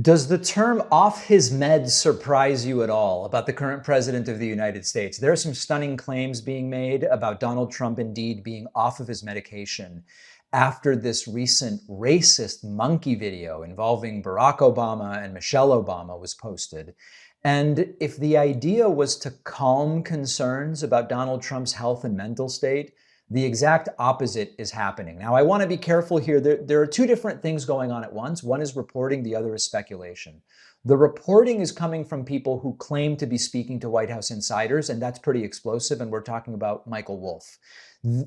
Does the term off his meds surprise you at all about the current president of the United States? There are some stunning claims being made about Donald Trump indeed being off of his medication after this recent racist monkey video involving Barack Obama and Michelle Obama was posted. And if the idea was to calm concerns about Donald Trump's health and mental state, the exact opposite is happening. Now, I want to be careful here. There are two different things going on at once. One is reporting, the other is speculation. The reporting is coming from people who claim to be speaking to White House insiders, and that's pretty explosive, and we're talking about Michael Wolff.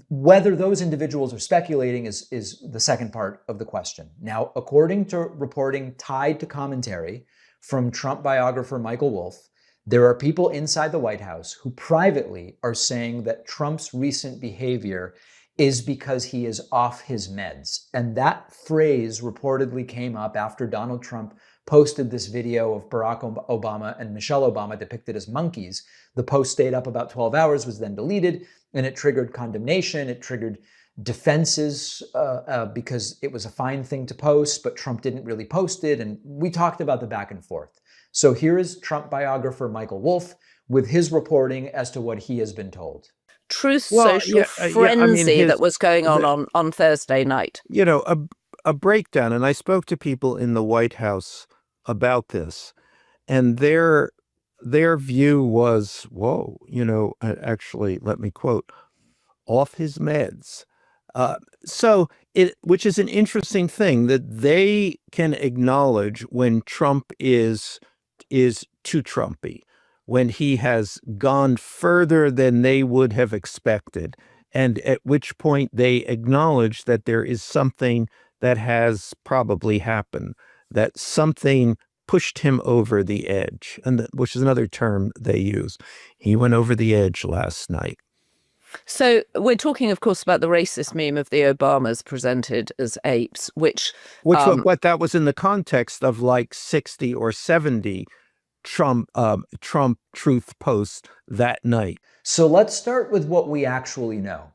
Whether those individuals are speculating is the second part of the question. Now, according to reporting tied to commentary from Trump biographer Michael Wolff, there are people inside the White House who privately are saying that Trump's recent behavior is because he is off his meds. And that phrase reportedly came up after Donald Trump posted this video of Barack Obama and Michelle Obama depicted as monkeys. The post stayed up about 12 hours, was then deleted, and it triggered condemnation. It triggered defenses because it was a fine thing to post, but Trump didn't really post it. And we talked about the back and forth. So here is Trump biographer Michael Wolff with his reporting as to what he has been told. Truth social frenzy that was going on Thursday night. You know, a breakdown. And I spoke to people in the White House about this, and their view was, whoa, actually, let me quote, off his meds. Which is an interesting thing, that they can acknowledge when Trump is too Trumpy, when he has gone further than they would have expected, and at which point they acknowledge that there is something that has probably happened, that something pushed him over the edge, which is another term they use. He went over the edge last night. So we're talking, of course, about the racist meme of the Obamas presented as apes, which that was in the context of like 60 or 70 Trump truth posts that night. So let's start with what we actually know.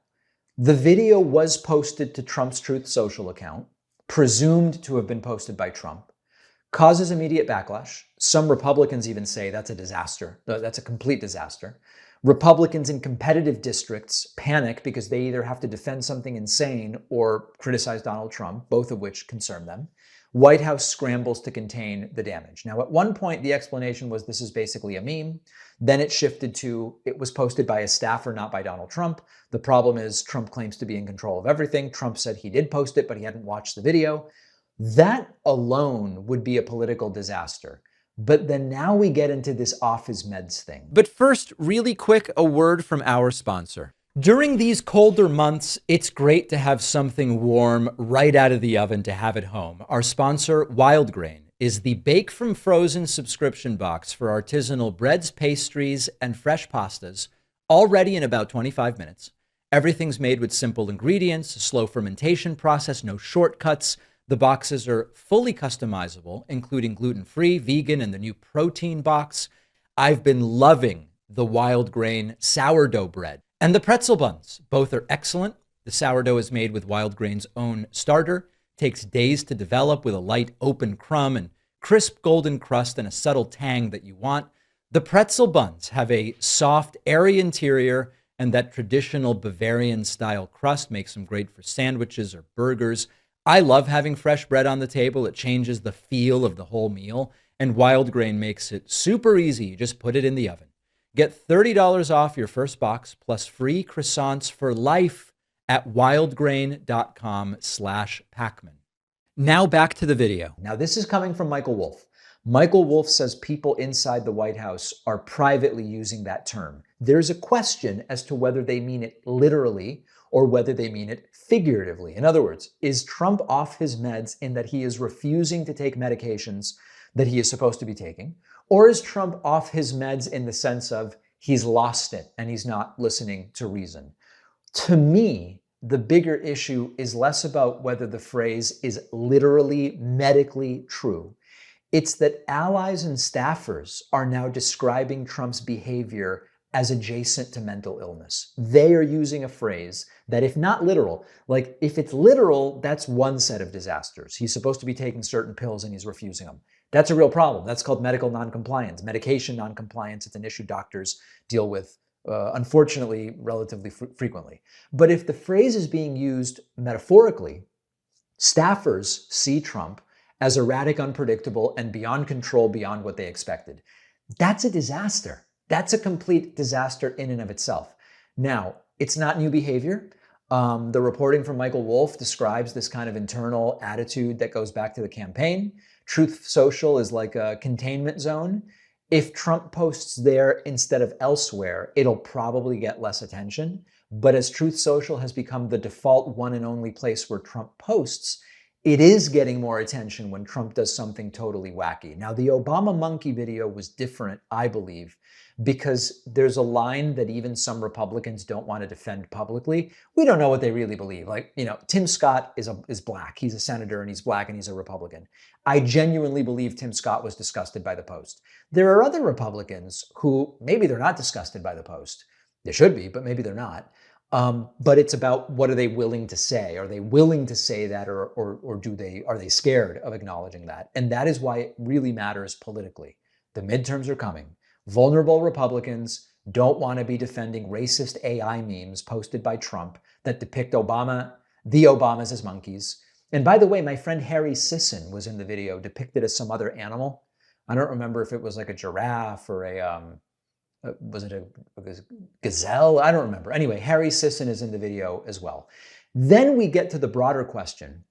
The video was posted to Trump's Truth Social account, presumed to have been posted by Trump, causes immediate backlash. Some Republicans even say that's a disaster. That's a complete disaster. Republicans in competitive districts panic because they either have to defend something insane or criticize Donald Trump, both of which concern them. White House scrambles to contain the damage. Now, at one point, the explanation was this is basically a meme. Then it shifted to it was posted by a staffer, not by Donald Trump. The problem is Trump claims to be in control of everything. Trump said he did post it, but he hadn't watched the video. That alone would be a political disaster. But then now we get into this off his meds thing. But first, really quick, a word from our sponsor. During these colder months, it's great to have something warm right out of the oven to have at home. Our sponsor, Wild Grain, is the Bake from Frozen subscription box for artisanal breads, pastries, and fresh pastas, all ready in about 25 minutes. Everything's made with simple ingredients, a slow fermentation process, no shortcuts. The boxes are fully customizable, including gluten-free, vegan, and the new protein box. I've been loving the Wild Grain sourdough bread and the pretzel buns. Both are excellent. The sourdough is made with Wild Grain's own starter, takes days to develop with a light open crumb and crisp golden crust and a subtle tang that you want. The pretzel buns have a soft, airy interior, and that traditional Bavarian-style crust makes them great for sandwiches or burgers. I love having fresh bread on the table. It changes the feel of the whole meal, and Wild Grain makes it super easy. You just put it in the oven. Get $30 off your first box plus free croissants for life at wildgrain.com/Pakman. Now back to the video. Now this is coming from Michael Wolff. Michael Wolff says people inside the White House are privately using that term. There's a question as to whether they mean it literally or whether they mean it figuratively. In other words, is Trump off his meds in that he is refusing to take medications that he is supposed to be taking? Or is Trump off his meds in the sense of he's lost it and he's not listening to reason? To me, the bigger issue is less about whether the phrase is literally medically true. It's that allies and staffers are now describing Trump's behavior as adjacent to mental illness. They are using a phrase that, if not literal, like if it's literal, that's one set of disasters. He's supposed to be taking certain pills and he's refusing them. That's a real problem. That's called medical noncompliance, medication noncompliance. It's an issue doctors deal with, unfortunately, relatively frequently. But if the phrase is being used metaphorically, staffers see Trump as erratic, unpredictable, and beyond control, beyond what they expected. That's a disaster. That's a complete disaster in and of itself. Now, it's not new behavior. The reporting from Michael Wolff describes this kind of internal attitude that goes back to the campaign. Truth Social is like a containment zone. If Trump posts there instead of elsewhere, it'll probably get less attention. But as Truth Social has become the default one and only place where Trump posts, it is getting more attention when Trump does something totally wacky. Now, the Obama monkey video was different, I believe, because there's a line that even some Republicans don't want to defend publicly. We don't know what they really believe. Like, Tim Scott is black. He's a senator and he's black and he's a Republican. I genuinely believe Tim Scott was disgusted by the post. There are other Republicans who maybe they're not disgusted by the post. They should be, but maybe they're not. But it's about what are they willing to say? Are they willing to say that, or are they scared of acknowledging that? And that is why it really matters politically. The midterms are coming. Vulnerable Republicans don't want to be defending racist AI memes posted by Trump that depict the Obamas as monkeys. And by the way, my friend Harry Sisson was in the video depicted as some other animal. I don't remember if it was like a giraffe or was it a gazelle? I don't remember. Anyway, Harry Sisson is in the video as well. Then we get to the broader question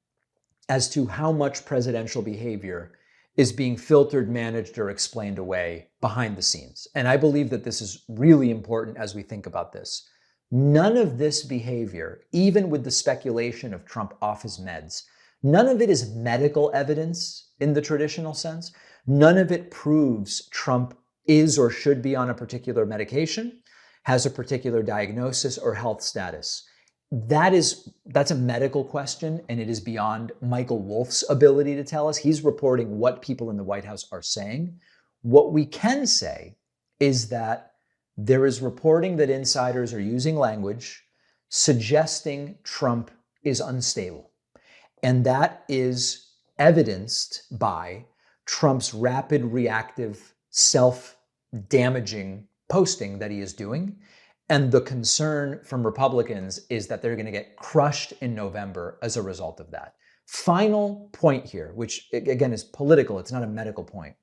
as to how much presidential behavior is being filtered, managed, or explained away behind the scenes. And I believe that this is really important as we think about this. None of this behavior, even with the speculation of Trump off his meds, none of it is medical evidence in the traditional sense. None of it proves Trump is or should be on a particular medication, has a particular diagnosis or health status. That's a medical question, and it is beyond Michael Wolff's ability to tell us. He's reporting what people in the White House are saying. What we can say is that there is reporting that insiders are using language suggesting Trump is unstable. And that is evidenced by Trump's rapid, reactive, self-damaging posting that he is doing. And the concern from Republicans is that they're going to get crushed in November as a result of that. Final point here, which again is political, it's not a medical point.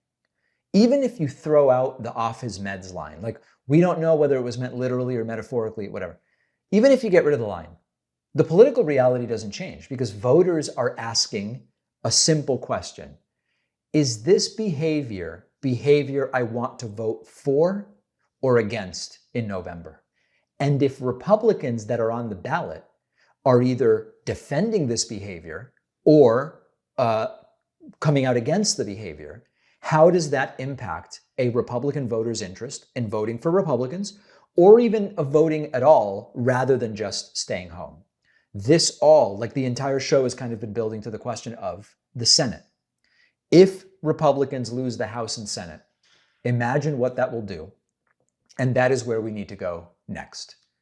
Even if you throw out the off his meds line, like we don't know whether it was meant literally or metaphorically, whatever. Even if you get rid of the line, the political reality doesn't change because voters are asking a simple question. Is this behavior I want to vote for or against in November? And if Republicans that are on the ballot are either defending this behavior or coming out against the behavior, how does that impact a Republican voter's interest in voting for Republicans or even of voting at all rather than just staying home? This all, like the entire show has kind of been building to the question of the Senate. If Republicans lose the House and Senate, imagine what that will do. And that is where we need to go next.